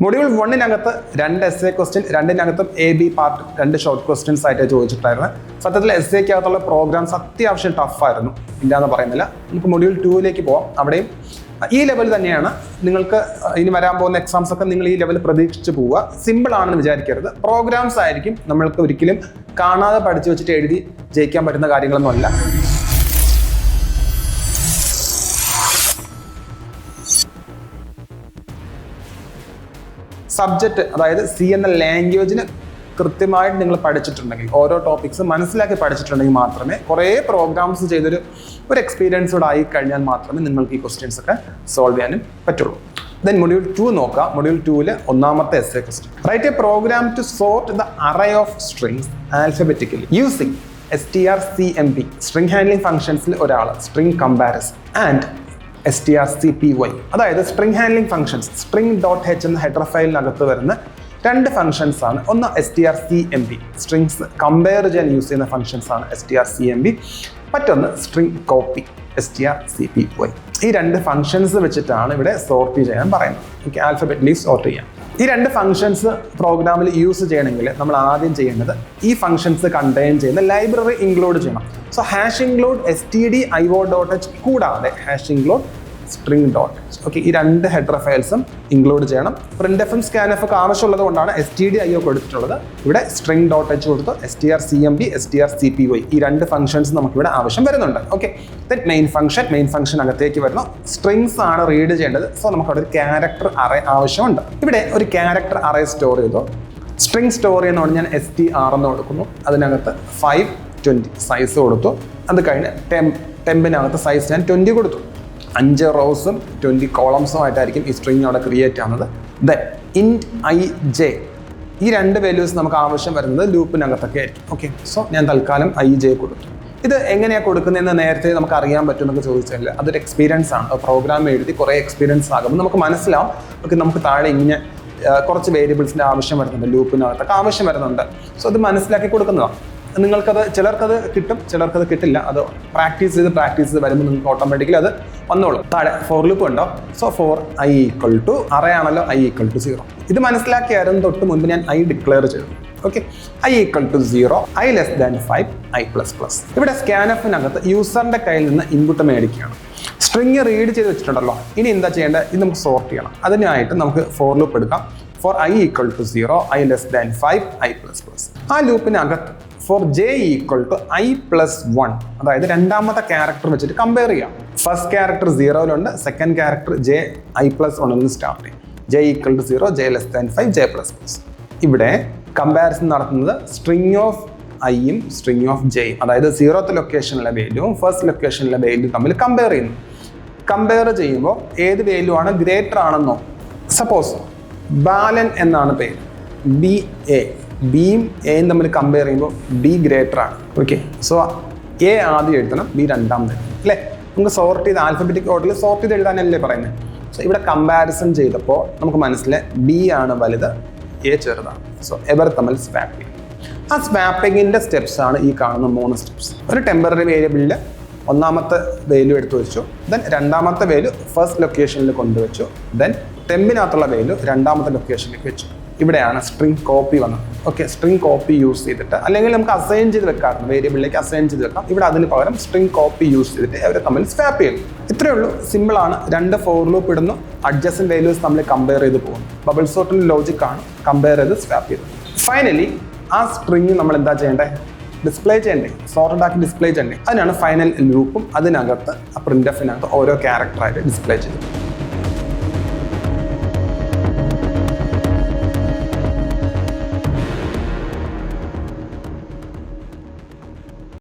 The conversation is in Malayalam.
മൊഡ്യൂൾ 1-നകത്ത് 2 essay ക്വസ്റ്റ്യൻ, 2-നകത്തും AB പാർട്ട് 2 ഷോർട്ട് ക്വസ്റ്റ്യൻസ് ആയിട്ട് ചോദിച്ചിട്ടായിരുന്നു. സത്യത്തിൽ essayക്കകത്തുള്ള പ്രോഗ്രാംസ് അത്യാവശ്യം ടഫായിരുന്നു, ഇല്ലാന്ന് പറയുന്നില്ല. നമുക്ക് മൊഡ്യൂൾ 2-ലേക്ക് പോവാം. അവിടെയും ഈ ലെവൽ തന്നെയാണ്. നിങ്ങൾക്ക് ഇനി വരാൻ പോകുന്ന എക്സാംസ് ഒക്കെ നിങ്ങൾ ഈ ലെവൽ പ്രതീക്ഷിച്ച് പോവുക. സിമ്പിൾ ആണെന്ന് വിചാരിക്കരുത്. പ്രോഗ്രാംസ് ആയിരിക്കും, നമ്മൾക്ക് ഒരിക്കലും കാണാതെ പഠിച്ചു വെച്ചിട്ട് എഴുതി ജയിക്കാൻ പറ്റുന്ന കാര്യങ്ങളൊന്നും അല്ല. സബ്ജക്റ്റ്, അതായത് സി എന്ന ലാംഗ്വേജിന് കൃത്യമായിട്ട് നിങ്ങൾ പഠിച്ചിട്ടുണ്ടെങ്കിൽ, ഓരോ ടോപ്പിക്സ് മനസ്സിലാക്കി പഠിച്ചിട്ടുണ്ടെങ്കിൽ മാത്രമേ, കുറേ പ്രോഗ്രാംസ് ചെയ്തൊരു എക്സ്പീരിയൻസോട് ആയി കഴിഞ്ഞാൽ മാത്രമേ നിങ്ങൾക്ക് ഈ ക്വസ്റ്റ്യൻസ് ഒക്കെ സോൾവ് ചെയ്യാനും പറ്റുള്ളൂ. ദെൻ മൊഡ്യൂൾ 2 നോക്കാം. മൊഡ്യൂൾ 2-ൽ 1-ാമത്തെ essay question. Write a program to sort the array of strings alphabetically using strcmp string handling ഫംഗ്ഷൻസിൽ ഒരാൾ, സ്ട്രിംഗ് കമ്പാരിസൺ ആൻഡ് strcpy, അതായത് സ്ട്രിംഗ് ഹാൻഡ്ലിംഗ് ഫംഗ്ഷൻസ് string.h എന്ന ഹെഡർ ഫയലിനകത്ത് വരുന്ന 2 ഫംഗ്ഷൻസ് ആണ്. ഒന്ന് strcmp, സ്ട്രിങ്സ് കമ്പയർ ചെയ്യാൻ യൂസ് ചെയ്യുന്ന ഫംഗ്ഷൻസ് ആണ് strcmp. മറ്റൊന്ന് സ്ട്രിംഗ് കോപ്പി strcpy. ഈ 2 ഫംഗ്ഷൻസ് വെച്ചിട്ടാണ് ഇവിടെ സോർട്ട് ചെയ്യാൻ പറയുന്നത്. ഓക്കെ, ആൽഫബറ്റിക്കലി സോർട്ട് ചെയ്യാം. ഈ 2 ഫംഗ്ഷൻസ് പ്രോഗ്രാമിൽ യൂസ് ചെയ്യണമെങ്കിൽ നമ്മൾ ആദ്യം ചെയ്യേണ്ടത് ഈ ഫംഗ്ഷൻസ് കണ്ടെയ്ൻ ചെയ്യുന്ന ലൈബ്രറി ഇൻക്ലൂഡ് ചെയ്യണം. സോ #include stdio.h കൂടാതെ #include string.h. ഓക്കെ, ഈ 2 ഹെഡർ ഫയൽസും ഇൻക്ലൂഡ് ചെയ്യണം. printf scanf ഒക്കെ ആവശ്യമുള്ളത് കൊണ്ടാണ് stdio കൊടുത്തിട്ടുള്ളത്. ഇവിടെ string.h കൊടുത്ത് strcmp strcpy ഈ 2 ഫംഗ്ഷൻസ് നമുക്ക് ഇവിടെ ആവശ്യം വരുന്നുണ്ട്. ഓക്കെ, മെയിൻ ഫംഗ്ഷൻ അകത്തേക്ക് വരുന്നു. സ്ട്രിങ്സ് ആണ് റീഡ് ചെയ്യേണ്ടത്. സോ നമുക്ക് അവിടെ ഒരു ക്യാരക്ടർ അറേ ആവശ്യമുണ്ട്. ഇവിടെ ഒരു ക്യാരക്ടർ അറേ സ്റ്റോർ ചെയ്തു. സ്ട്രിംഗ് സ്റ്റോർ ചെയ്യുന്ന ഞാൻ str എന്ന് കൊടുക്കുന്നു. അതിനകത്ത് 520 സൈസ് കൊടുത്തു. അത് കഴിഞ്ഞ് ടെമ്പിനകത്ത് സൈസ് ഞാൻ 20 കൊടുത്തു. 5 റോസും 20 കോളംസും ആയിട്ടായിരിക്കും ഈ സ്ട്രിങ് അവിടെ ക്രിയേറ്റ് ആവുന്നത്. ദെൻ int ij, ഈ 2 വാല്യൂസ് നമുക്ക് ആവശ്യം വരുന്നത് ലൂപ്പിനകത്തൊക്കെ ആയിരിക്കും. ഓക്കെ, സോ ഞാൻ തൽക്കാലം ij കൊടുത്തു. ഇത് എങ്ങനെയാണ് കൊടുക്കുന്നതെന്ന് നേരത്തെ നമുക്ക് അറിയാൻ പറ്റുമെന്നൊക്കെ ചോദിച്ചാൽ അതൊരു എക്സ്പീരിയൻസ് ആണ്. പ്രോഗ്രാം എഴുതി കുറേ എക്സ്പീരിയൻസ് ആകുമ്പോൾ നമുക്ക് മനസ്സിലാവും. ഓക്കെ, നമുക്ക് താഴെ ഇങ്ങനെ കുറച്ച് വേരിയബിൾസിൻ്റെ ആവശ്യം വരുന്നുണ്ട്, ലൂപ്പിനകത്തൊക്കെ ആവശ്യം വരുന്നുണ്ട്. സോ അത് മനസ്സിലാക്കി കൊടുക്കുന്നതാണ്. ചിലർക്കത് കിട്ടും, ചിലർക്കത് കിട്ടില്ല. അത് പ്രാക്ടീസ് ചെയ്ത് വരുമ്പോൾ നിങ്ങൾക്ക് ഓട്ടോമാറ്റിക്കലി അത് വന്നോളും. താഴെ ഫോർ ലൂപ്പ് ഉണ്ടോ. സോ ഫോർ i = അറേ ആണല്ലോ, i = 0. ഇത് മനസ്സിലാക്കിയായിരുന്നു തൊട്ട് മുൻപ് ഞാൻ i ഡിക്ലെയർ ചെയ്തു. Okay, i = 0, i <5, i++. ഇവിടെ scanf-നകത്ത് യൂസറിന്റെ കയ്യിൽ നിന്ന് ഇൻപുട്ട് മേടിക്കുകയാണ്. സ്ട്രിങ് റീഡ് ചെയ്ത് വെച്ചിട്ടുണ്ടല്ലോ. ഇനി എന്താ ചെയ്യേണ്ടത്? ഇത് നമുക്ക് സോർട്ട് ചെയ്യണം. അതിനായിട്ട് നമുക്ക് ഫോർ ലൂപ്പ് എടുക്കാം. For i = 0, i <5, i++. ആ ലൂപ്പിനകത്ത് ഫോർ j = i+1, അതായത് 2-ാമത്തെ ക്യാരക്ടർ വെച്ചിട്ട് കമ്പയർ ചെയ്യാം. ഫസ്റ്റ് ക്യാരക്ടർ 0-ലുണ്ട്, second character j i+1 start ചെയ്യും. j = 0, j <5, j++. ഇവിടെ കമ്പാരിസൺ നടത്തുന്നത് സ്ട്രിംഗ് ഓഫ് ഐയും സ്ട്രിംഗ് ഓഫ് ജെയും, അതായത് 0th ലൊക്കേഷനിലെ വാല്യൂവും ഫസ്റ്റ് ലൊക്കേഷനിലെ വാല്യൂ തമ്മിൽ കമ്പയർ ചെയ്യുന്നു. കമ്പയർ ചെയ്യുമ്പോൾ ഏത് വാല്യൂ ആണ് ഗ്രേറ്റർ ആണെന്നോ. സപ്പോസ് ബാലൻ എന്നാണ് പേര്, ബിയും എയും തമ്മിൽ കമ്പയർ ചെയ്യുമ്പോൾ ബി ഗ്രേറ്റർ ആണ്. ഓക്കെ, സോ എ ആദ്യം എഴുതണം, ബി രണ്ടാമത് എഴുതണം അല്ലേ. നമുക്ക് സോർട്ട് ചെയ്ത് ആൽഫബറ്റിക് ഓർഡറിൽ സോർട്ട് ചെയ്ത് എഴുതാനല്ലേ പറയുന്നത്. സോ ഇവിടെ കമ്പാരിസൺ ചെയ്തപ്പോൾ നമുക്ക് മനസ്സിലായി ബി ആണ് വലുത്, എ ചെറുതാണ്. സോ ഇവർ തമ്മിൽ സ്വാപ്പ് ചെയ്യും. ആ സ്വാപ്പിങ്ങിൻ്റെ സ്റ്റെപ്സ് ആണ് ഈ കാണുന്ന 3 സ്റ്റെപ്സ്. ഒരു ടെമ്പററി വേരിയബിളിൽ 1-ാമത്തെ വാല്യൂ എടുത്തു വെച്ചു. ദെൻ 2-ാമത്തെ വാല്യൂ ഫസ്റ്റ് ലൊക്കേഷനിൽ കൊണ്ടുവച്ചു. ദെൻ ടെമ്പിനകത്തുള്ള വാല്യൂ 2-ാമത്തെ ലൊക്കേഷനിലേക്ക് വെച്ചു. ഇവിടെയാണ് സ്ട്രിംഗ് കോപ്പി വന്നത്. ഓക്കെ, സ്ട്രിംഗ് കോപ്പി യൂസ് ചെയ്തിട്ട്, അല്ലെങ്കിൽ നമുക്ക് അസൈൻ ചെയ്ത് വെക്കാറുണ്ട്, വേരിയബിളിലേക്ക് അസൈൻ ചെയ്ത് വെക്കാം. ഇവിടെ അതിന് പകരം സ്ട്രിംഗ് കോപ്പി യൂസ് ചെയ്തിട്ട് അവരെ തമ്മിൽ സ്വാപ്പ് ചെയ്യുന്നു. ഇത്രയേ ഉള്ളൂ, സിമ്പിളാണ്. 2 ഫോർ ലൂപ്പ് ഇടുന്നു, അഡ്ജസ്റ്റന്റ് വാല്യൂസ് തമ്മിൽ കമ്പയർ ചെയ്ത് പോകുന്നു. ബബിൾ സോർട്ടിന്റെ ലോജിക് ആണ്, കമ്പയർ ചെയ്ത് സ്വാപ്പ് ചെയ്തു. ഫൈനലി ആ സ്ട്രിംഗ് നമ്മൾ എന്താ ചെയ്യേണ്ടത്? ഡിസ്പ്ലേ ചെയ്യണ്ടേ, സോർട്ടഡ് ആക്കി ഡിസ്പ്ലേ ചെയ്യണ്ടേ. അതിനാണ് ഫൈനൽ ലൂപ്പും അതിനകത്ത് printf-നകത്ത് ഓരോ ക്യാരക്ടറായിട്ട് ഡിസ്പ്ലേ ചെയ്തത്.